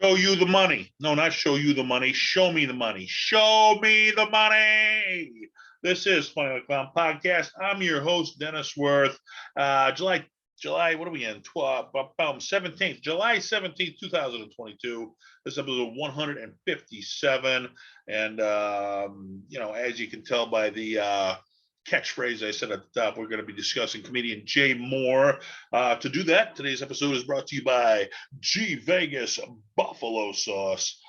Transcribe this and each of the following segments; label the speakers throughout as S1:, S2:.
S1: Show you the money. No, not show you the money. Show me the money. Show me the money. This is Final Clown Podcast. I'm your host, Dennis Wirth. July, what are we in? 17th, July 17th, 2022. This episode 157. And, as you can tell by the catchphrase I said at the top, we're going to be discussing comedian Jay Mohr. To do that, today's episode is brought to you by G Vegas Buffalo Sauce.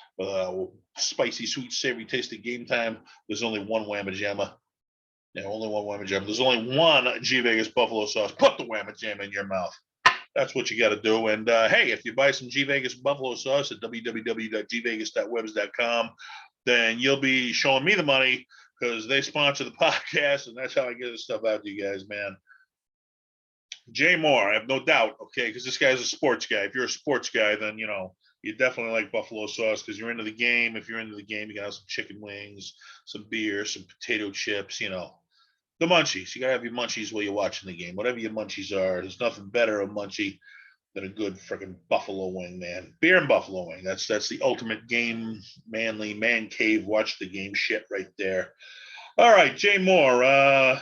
S1: Spicy, sweet, savory taste of game time. There's only one Whamma Jamma. Yeah, only one Whamma Jamma. There's only one G Vegas Buffalo Sauce. Put the Whamma Jamma in your mouth. That's what you got to do. And hey, if you buy some G Vegas Buffalo Sauce at www.gvegas.webs.com, then you'll be showing me the money because they sponsor the podcast, and that's how I get this stuff out to you guys, man. Jay Mohr, I have no doubt, okay, because this guy's a sports guy. If you're a sports guy, then, you definitely like buffalo sauce because you're into the game. If you're into the game, you got to have some chicken wings, some beer, some potato chips, the munchies. You got to have your munchies while you're watching the game. Whatever your munchies are, there's nothing better a munchie than a good freaking buffalo wing, man. Beer and buffalo wing. That's the ultimate game, manly, man cave, watch the game shit right there. All right, Jay Mohr.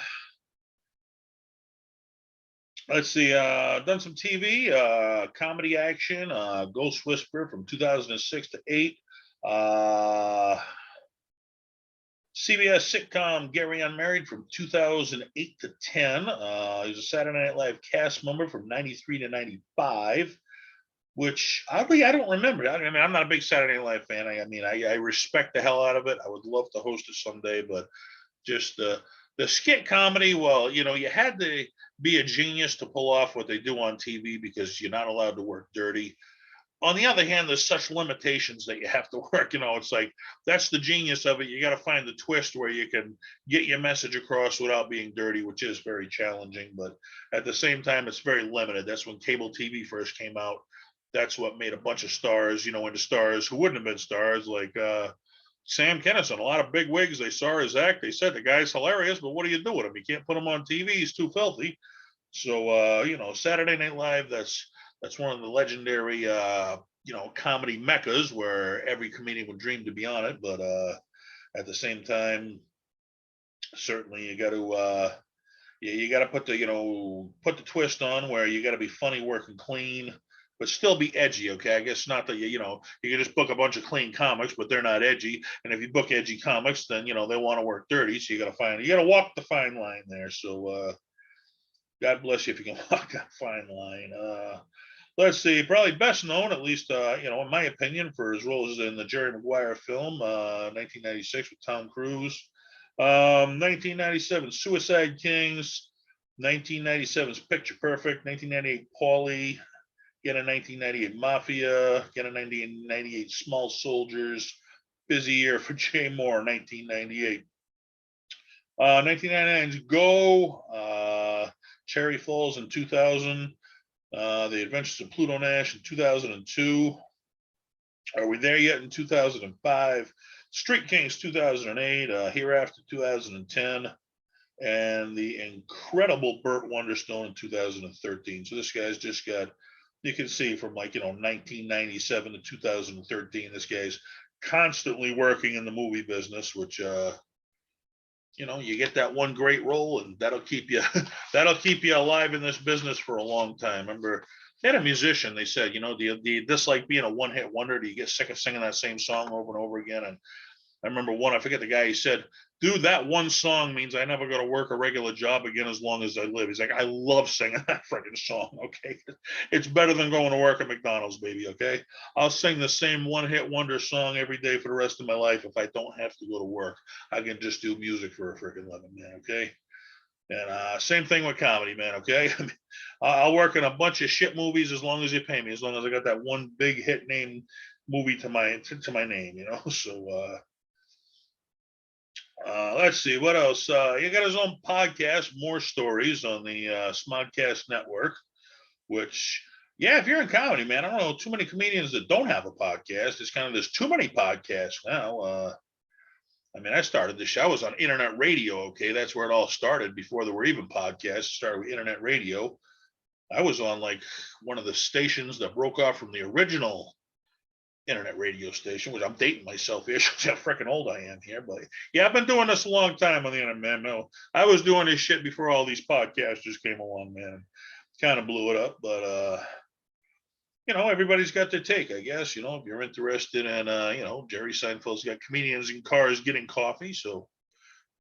S1: Let's see. Done some TV, comedy action, Ghost Whisperer from 2006 to 8. CBS sitcom Gary Unmarried from 2008 to 10. He was a Saturday Night Live cast member from 93 to 95, which oddly I don't remember. I mean, I'm not a big Saturday Night Live fan. I respect the hell out of it. I would love to host it someday, but just the skit comedy, well, you had to be a genius to pull off what they do on TV because you're not allowed to work dirty. On the other hand, there's such limitations that you have to work. It's like that's the genius of it. You got to find the twist where you can get your message across without being dirty, which is very challenging. But at the same time, it's very limited. That's when cable TV first came out. That's what made a bunch of stars, into stars who wouldn't have been stars, like Sam Kinison. A lot of big wigs, they saw his act. They said the guy's hilarious, but what do you do with him? You can't put him on TV. He's too filthy. So, Saturday Night Live, that's one of the legendary, comedy meccas where every comedian would dream to be on it. But at the same time, certainly you got to, you got to put the twist on where you got to be funny, working clean, but still be edgy. Okay. I guess not that, you can just book a bunch of clean comics, but they're not edgy. And if you book edgy comics, then, they want to work dirty. So you got to walk the fine line there. So, God bless you if you can walk that fine line. Let's see, probably best known, at least, in my opinion, for his roles in the Jerry Maguire film, 1996 with Tom Cruise, 1997 Suicide Kings, 1997's Picture Perfect, 1998 Paulie, again in 1998 Mafia, again in 1998 Small Soldiers, busy year for Jay Mohr, 1998. 1999's Go, Cherry Falls in 2000, The Adventures of Pluto Nash in 2002. Are We There Yet in 2005? Street Kings 2008, Hereafter 2010, and the incredible Burt Wonderstone in 2013. So this guy's just got, you can see from 1997 to 2013, this guy's constantly working in the movie business, which you get that one great role and that'll keep you alive in this business for a long time. Remember, they had a musician, they said, do you dislike being a one-hit wonder? Do you get sick of singing that same song over and over again? And I remember I forget the guy, he said, dude, that one song means I never go to work a regular job again as long as I live. He's like, I love singing that freaking song, okay? It's better than going to work at McDonald's, baby, okay? I'll sing the same one-hit wonder song every day for the rest of my life if I don't have to go to work. I can just do music for a freaking living, man, okay? And same thing with comedy, man, okay? I'll work in a bunch of shit movies as long as you pay me, as long as I got that one big hit name movie to my name, So, let's see what else. He got his own podcast, More Stories, on the Smodcast Network. Which, yeah, if you're in comedy, man, I don't know too many comedians that don't have a podcast. It's kind of there's too many podcasts now. I started this show. I was on internet radio. Okay, that's where it all started. Before there were even podcasts, it started with internet radio. I was on one of the stations that broke off from the original internet radio station, which I'm dating myself here. Shows how freaking old I am here. But yeah, I've been doing this a long time on the internet, man. No, I was doing this shit before all these podcasters came along, man. Kind of blew it up, but everybody's got their take, I guess. If you're interested in, Jerry Seinfeld's got comedians in cars getting coffee, so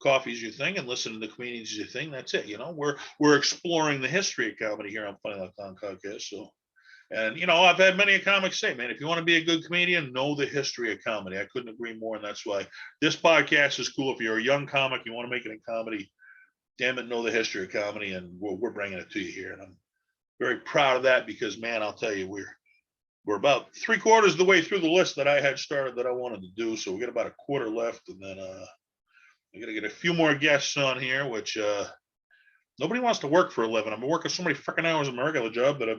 S1: coffee's your thing, and listening to comedians is your thing. That's it. We're exploring the history of comedy here on Funny Like Clown Podcast. So, and I've had many comics say, man, if you want to be a good comedian, know the history of comedy. I couldn't agree more, and that's why this podcast is cool. If you're a young comic, you want to make it in comedy, damn it, know the history of comedy, and we're bringing it to you here, and I'm very proud of that because, man, I'll tell you, we're about 3/4 of the way through the list that I had started that I wanted to do. So we got about a quarter left, and then I got to get a few more guests on here, which nobody wants to work for a living. I've been working so many freaking hours in my regular job that I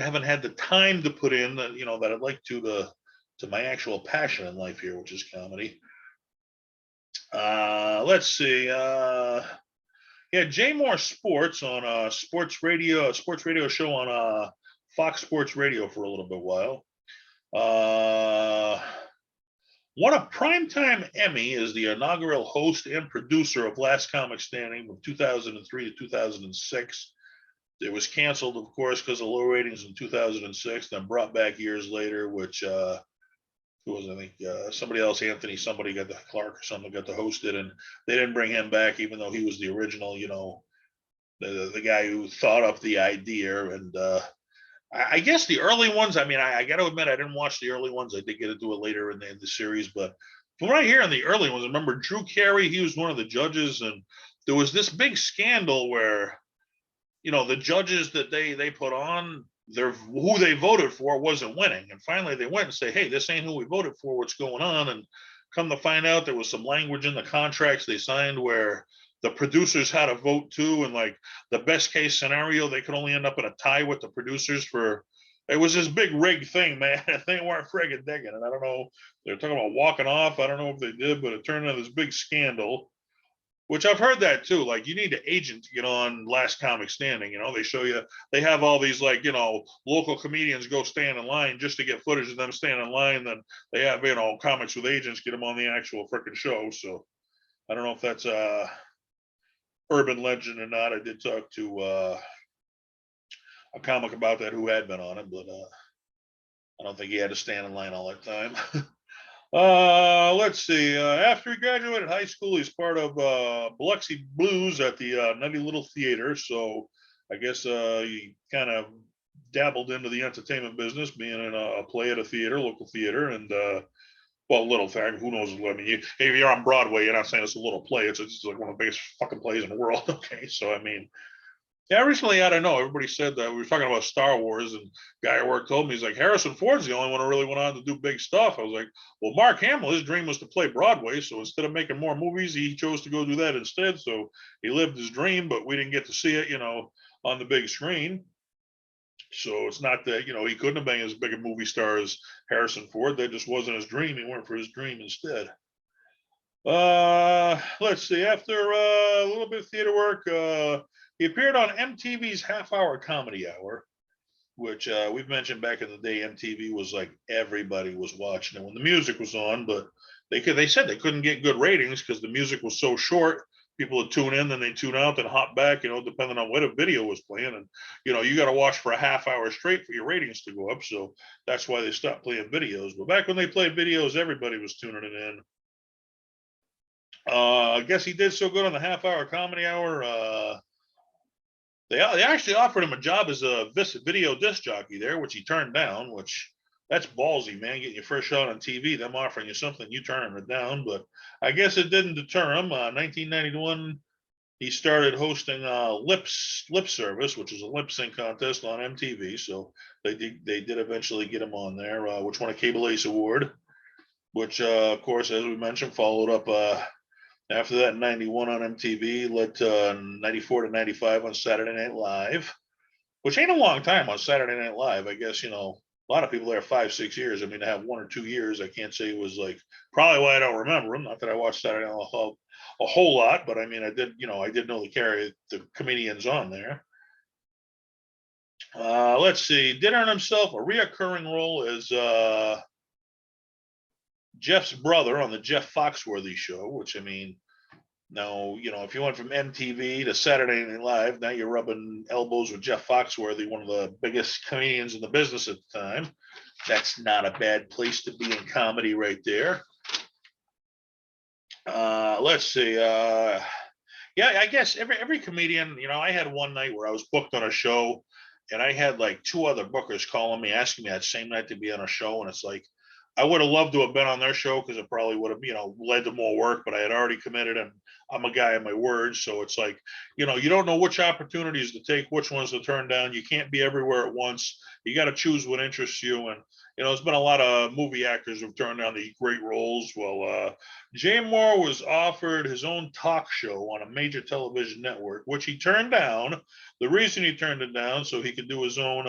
S1: haven't had the time to put in that that I'd like to my actual passion in life here, which is comedy. Let's see. Yeah, Jay Mohr Sports on sports radio show on Fox Sports Radio for a little bit while. Won a Primetime Emmy as the inaugural host and producer of Last Comic Standing from 2003 to 2006. It was canceled, of course, because of low ratings in 2006, then brought back years later, which who was, I think, somebody else, Anthony, somebody got the Clark or something got to host it, and they didn't bring him back, even though he was the original, the guy who thought up the idea. And I guess the early ones, I mean, I got to admit, I didn't watch the early ones. I did get to do it later in the series, but from what I hear in the early ones, I remember Drew Carey, he was one of the judges, and there was this big scandal where, the judges that they put on, who they voted for wasn't winning. And finally they went and say, hey, this ain't who we voted for, what's going on? And come to find out, there was some language in the contracts they signed where the producers had a vote too, and like the best case scenario, they could only end up in a tie with the producers it was this big rig thing, man. They weren't friggin' digging. And I don't know, they're talking about walking off. I don't know if they did, but it turned into this big scandal, which I've heard that too. Like, you need an agent to get on Last Comic Standing. They show you, they have all these local comedians go stand in line just to get footage of them standing in line. Then they have, comics with agents get them on the actual freaking show. So I don't know if that's urban legend or not. I did talk to a comic about that who had been on it, but I don't think he had to stand in line all that time. Let's see. After he graduated high school, he's part of Biloxi Blues at the Nutty Little Theater. So I guess he kind of dabbled into the entertainment business, being in a play at a theater, local theater, and little thing. Who knows? I mean, if you're on Broadway, you're not saying it's a little play. It's like one of the biggest fucking plays in the world. Okay, so I mean, yeah, recently, I don't know. Everybody said that we were talking about Star Wars, and guy at work told me, he's like, Harrison Ford's the only one who really went on to do big stuff. I was like, well, Mark Hamill, his dream was to play Broadway, so instead of making more movies, he chose to go do that instead. So he lived his dream, but we didn't get to see it, on the big screen. So it's not that he couldn't have been as big a movie star as Harrison Ford. That just wasn't his dream. He went for his dream instead. Let's see. After a little bit of theater work, he appeared on MTV's Half Hour Comedy Hour, which we've mentioned back in the day. MTV was like everybody was watching it when the music was on, but they said they couldn't get good ratings because the music was so short. People would tune in, then they tune out, then hop back, depending on what a video was playing. And, you got to watch for a half hour straight for your ratings to go up. So that's why they stopped playing videos. But back when they played videos, everybody was tuning it in. I guess he did so good on the Half Hour Comedy Hour. They actually offered him a job as a video disc jockey there, which he turned down, which that's ballsy, man. Getting your first shot on TV, them offering you something, you turning it down. But I guess it didn't deter him. 1991, he started hosting Lip Service, which is a lip sync contest on MTV. So they did eventually get him on there, which won a Cable Ace Award, which, of course, as we mentioned, followed up after that in 91 on MTV, led to 94 to 95 on Saturday Night Live, which ain't a long time on Saturday Night Live. I guess, a lot of people there 5-6 years. I mean, to have 1 or 2 years, I can't say it was like, probably why I don't remember him. Not that I watched Saturday Night Live a whole lot, but I mean, I did know the comedians on there. Let's see, did earn himself a reoccurring role as Jeff's brother on the Jeff Foxworthy show, which I mean, now, if you went from MTV to Saturday Night Live, now you're rubbing elbows with Jeff Foxworthy, one of the biggest comedians in the business at the time. That's not a bad place to be in comedy right there. Let's see. Yeah, I guess every comedian, I had one night where I was booked on a show and I had like two other bookers calling me, asking me that same night to be on a show. And it's like, I would have loved to have been on their show because it probably would have, led to more work, but I had already committed and I'm a guy of my word. So it's like, you don't know which opportunities to take, which ones to turn down. You can't be everywhere at once. You got to choose what interests you. And, there's been a lot of movie actors who've turned down the great roles. Well, Jay Mohr was offered his own talk show on a major television network, which he turned down. The reason he turned it down, so he could do his own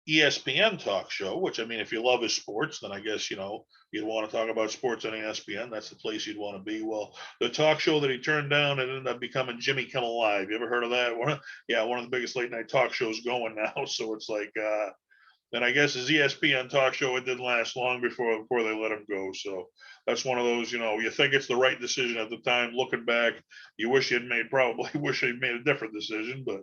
S1: ESPN talk show, which I mean, if you love his sports, then I guess, you'd want to talk about sports on ESPN. That's the place you'd want to be. Well, the talk show that he turned down, it ended up becoming Jimmy Kimmel Live. You ever heard of that? One of the biggest late night talk shows going now. So it's like, then I guess his ESPN talk show, it didn't last long before they let him go. So that's one of those, you think it's the right decision at the time. Looking back, you wish he'd wish he'd made a different decision. But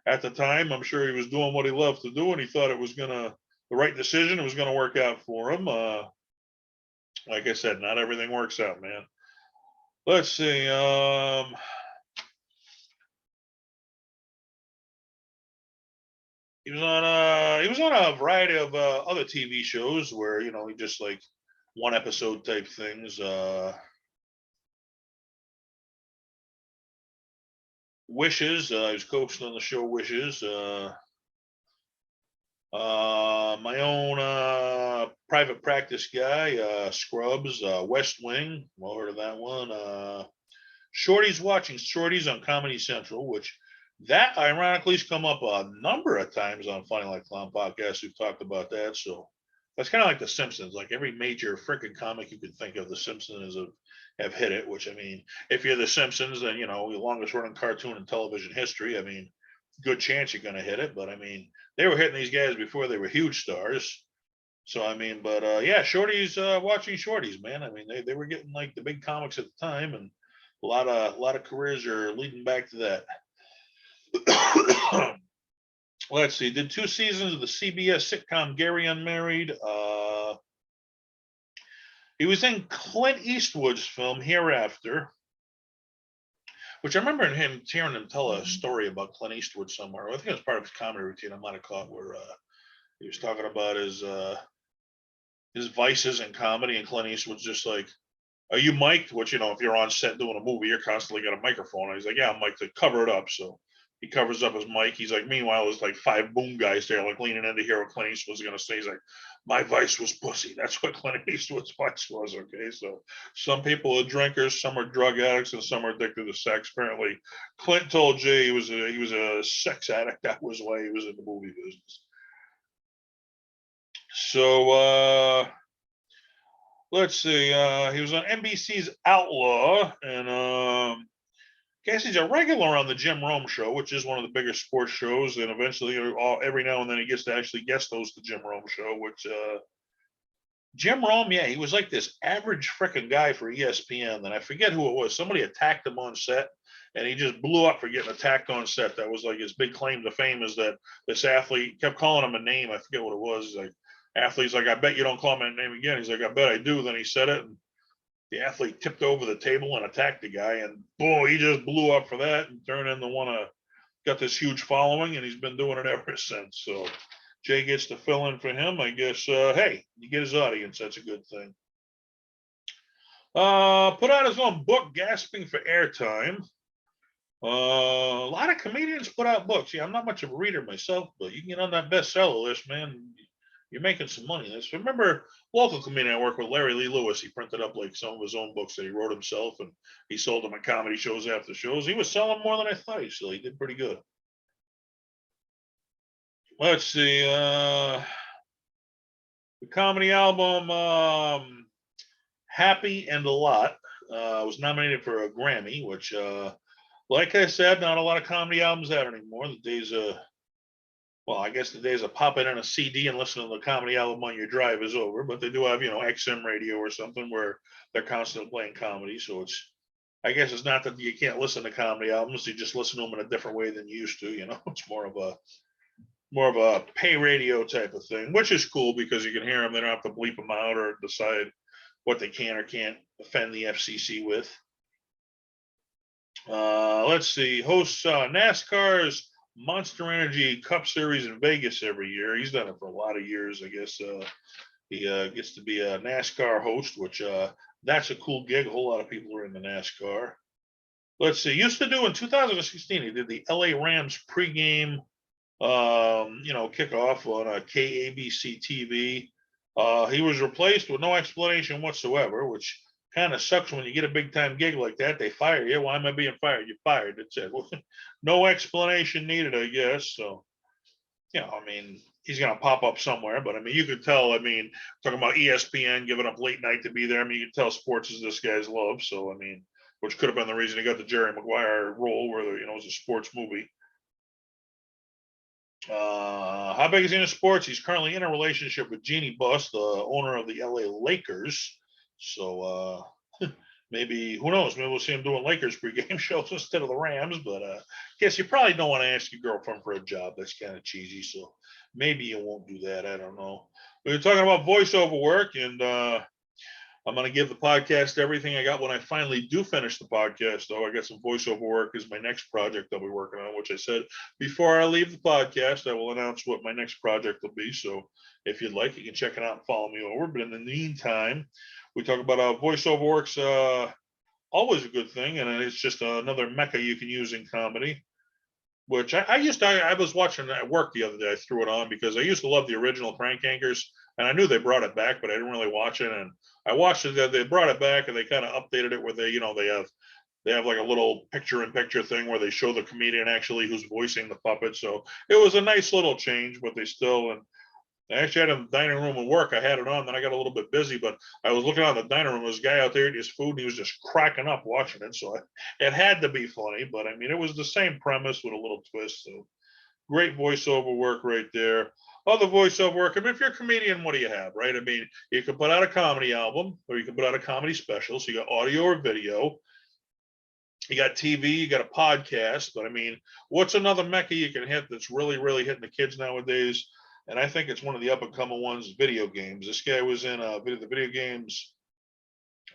S1: at the time, I'm sure he was doing what he loved to do, and he thought it was the right decision. It was gonna work out for him. Like I said, not everything works out, man. Let's see. He was on a variety of other TV shows where he just like one episode type things. Wishes. He was coached on the show Wishes. My own private practice guy, Scrubs, West Wing. Well, heard of that one. Shorty's watching Shorty's on Comedy Central, which that ironically has come up a number of times on Funny Like Clown podcast. We've talked about that. So that's kind of like The Simpsons. Like every major freaking comic you could think of, The Simpsons have hit it. Which I mean, if you're The Simpsons, then the longest running cartoon in television history. I mean, good chance you're going to hit it. But I mean, they were hitting these guys before they were huge stars. So I mean, but yeah, Shorty's watching Shorty's, man. I mean, they were getting like the big comics at the time, and a lot of careers are leading back to that. Let's see. Did 2 seasons of the CBS sitcom Gary Unmarried. He was in Clint Eastwood's film Hereafter, which I remember hearing him tell a story about Clint Eastwood somewhere. I think it was part of his comedy routine. I might have caught where he was talking about his vices in comedy, and Clint Eastwood's just like, "Are you mic'd?" Which if you're on set doing a movie, you're constantly got a microphone. And he's like, "Yeah, I'm mic'd to cover it up." So he covers up his mic. He's like, meanwhile, there's like 5 boom guys there, like leaning in to hear what Clint Eastwood's gonna say. He's like, "My vice was pussy." That's what Clint Eastwood's vice was. Okay, so some people are drinkers, some are drug addicts, and some are addicted to sex. Apparently, Clint told Jay he was a sex addict. That was why he was in the movie business. So let's see. He was on NBC's Outlaw, and guess he's a regular on the Jim Rome show, which is one of the bigger sports shows. And eventually, every now and then, he gets to actually guest host the Jim Rome show. Which Jim Rome, yeah, he was like this average freaking guy for ESPN. And I forget who it was. Somebody attacked him on set, and he just blew up for getting attacked on set. That was like his big claim to fame, is that this athlete kept calling him a name. I forget what it was. He's like, athlete's like, "I bet you don't call me a name again." He's like, "I bet I do." Then he said it, and the athlete tipped over the table and attacked the guy, and boom, he just blew up for that and turned into got this huge following, and he's been doing it ever since. So Jay gets to fill in for him. I guess, hey, you get his audience. That's a good thing. Put out his own book, Gasping for Airtime. A lot of comedians put out books. Yeah, I'm not much of a reader myself, but you can get on that bestseller list, man. You're making some money. I remember local comedian I work with, Larry Lee Lewis. He printed up like some of his own books that he wrote himself, and he sold them at comedy shows after shows. He was selling more than I thought. So he did pretty good. Let's see. The comedy album Happy and a Lot was nominated for a Grammy, which, like I said, not a lot of comedy albums out anymore. The days of well, I guess the days of popping in a CD and listening to the comedy album on your drive is over, but they do have, XM radio or something where they're constantly playing comedy. So I guess it's not that you can't listen to comedy albums, you just listen to them in a different way than you used to, it's more of a pay radio type of thing, which is cool because you can hear them. They don't have to bleep them out or decide what they can or can't offend the FCC with. Let's see. Hosts NASCAR's Monster Energy Cup Series in Vegas every year. He's done it for a lot of years, I guess. He gets to be a NASCAR host, which that's a cool gig. A whole lot of people are into NASCAR. Let's see. Used to do in 2016, he did the LA Rams pregame kickoff on a KABC TV. He was replaced with no explanation whatsoever, which kind of sucks when you get a big time gig like that. They fire you. Why am I being fired? You're fired. It said, well, no explanation needed, I guess. So, he's going to pop up somewhere. But you could tell, talking about ESPN giving up late night to be there. You could tell sports is this guy's love. So, which could have been the reason he got the Jerry Maguire role where, it was a sports movie. How big is he in sports? He's currently in a relationship with Jeannie Buss, the owner of the LA Lakers. So maybe, who knows? Maybe we'll see him doing Lakers pregame shows instead of the Rams. But I guess you probably don't want to ask your girlfriend for a job. That's kind of cheesy. So maybe you won't do that. I don't know. We were talking about voiceover work, and I'm going to give the podcast everything I got when I finally do finish the podcast, though. I got some voiceover work is my next project I'll be working on, which I said before I leave the podcast, I will announce what my next project will be. So if you'd like, you can check it out and follow me over. But in the meantime, we talk about how voiceover work's always a good thing, and it's just another mecca you can use in comedy. Which I was watching at work the other day. I threw it on because I used to love the original Crank Anchors, and I knew they brought it back, but I didn't really watch it. And I watched it. They brought it back, and they kind of updated it where they have like a little picture-in-picture thing where they show the comedian actually who's voicing the puppet. So it was a nice little change, but they still and I actually had it in the dining room at work. I had it on, then I got a little bit busy, but I was looking out in the dining room. There was a guy out there eating his food, and he was just cracking up watching it. So it had to be funny, but it was the same premise with a little twist. So great voiceover work right there. Other voiceover work. If you're a comedian, what do you have, right? You can put out a comedy album, or you can put out a comedy special. So you got audio or video. You got TV, you got a podcast. But what's another mecca you can hit that's really, really hitting the kids nowadays? And I think it's one of the up and coming ones, video games. This guy was in the video games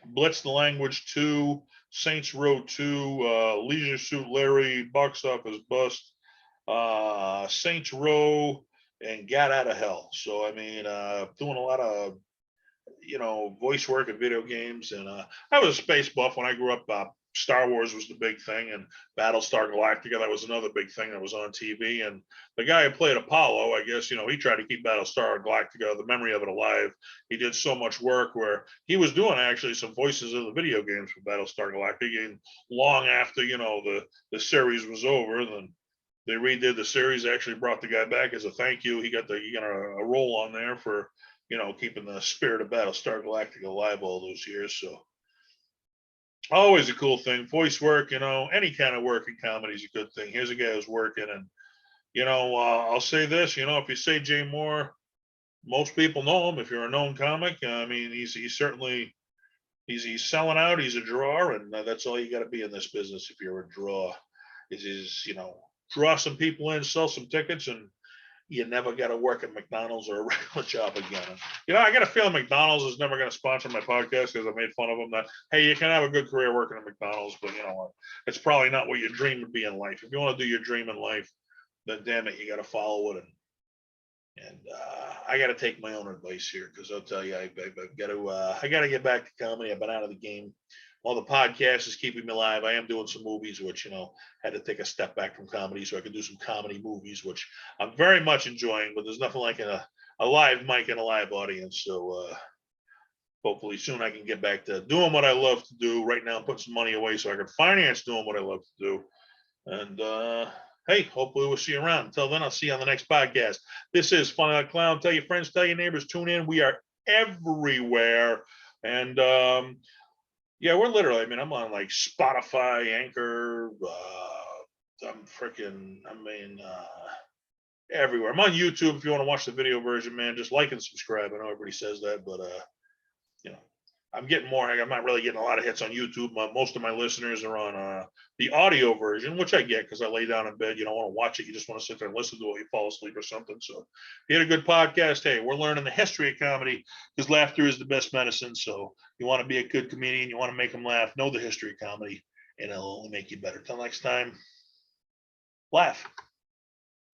S1: Blitz the Language 2, Saints Row 2, Leisure Suit Larry, Box Office Bust, Saints Row, and Got Out of Hell. So, doing a lot of, voice work in video games. And I was a space buff when I grew up. Star Wars was the big thing, and Battlestar Galactica, that was another big thing that was on TV. And the guy who played Apollo, I guess, he tried to keep Battlestar Galactica, the memory of it, alive. He did so much work where he was doing actually some voices of the video games for Battlestar Galactica. And long after, the series was over, then they redid the series, actually brought the guy back as a thank you. He got a role on there for, keeping the spirit of Battlestar Galactica alive all those years. So always a cool thing. Voice work, any kind of work in comedy is a good thing. Here's a guy who's working, and I'll say this, if you say Jay Mohr, most people know him. If you're a known comic, he's certainly he's selling out. He's a draw, and that's all you got to be in this business. If you're a draw, is draw some people in, sell some tickets, and you never got to work at McDonald's or a regular job again. I got a feeling McDonald's is never going to sponsor my podcast because I made fun of them that, hey, you can have a good career working at McDonald's, but you know what? It's probably not what your dream would be in life. If you want to do your dream in life, then damn it, you got to follow it. And I got to take my own advice here because I'll tell you, I've got to, I got to get back to comedy. I've been out of the game. While the podcast is keeping me alive, I am doing some movies, which, had to take a step back from comedy so I could do some comedy movies, which I'm very much enjoying, but there's nothing like a live mic and a live audience. So hopefully soon I can get back to doing what I love to do. Right now, I'm putting some money away so I can finance doing what I love to do. And hey, hopefully we'll see you around. Until then, I'll see you on the next podcast. This is Funny Like Clown. Tell your friends, tell your neighbors, tune in. We are everywhere. And yeah, we're literally, I'm on like Spotify, Anchor, everywhere. I'm on YouTube if you want to watch the video version, man. Just like and subscribe. I know everybody says that, but you know, I'm getting more. I'm not really getting a lot of hits on YouTube. Most of my listeners are on the audio version, which I get because I lay down in bed. You don't want to watch it. You just want to sit there and listen to it. You fall asleep or something. So if you had a good podcast, hey, we're learning the history of comedy because laughter is the best medicine. So you want to be a good comedian, you want to make them laugh, know the history of comedy, and it'll only make you better. Till next time, laugh.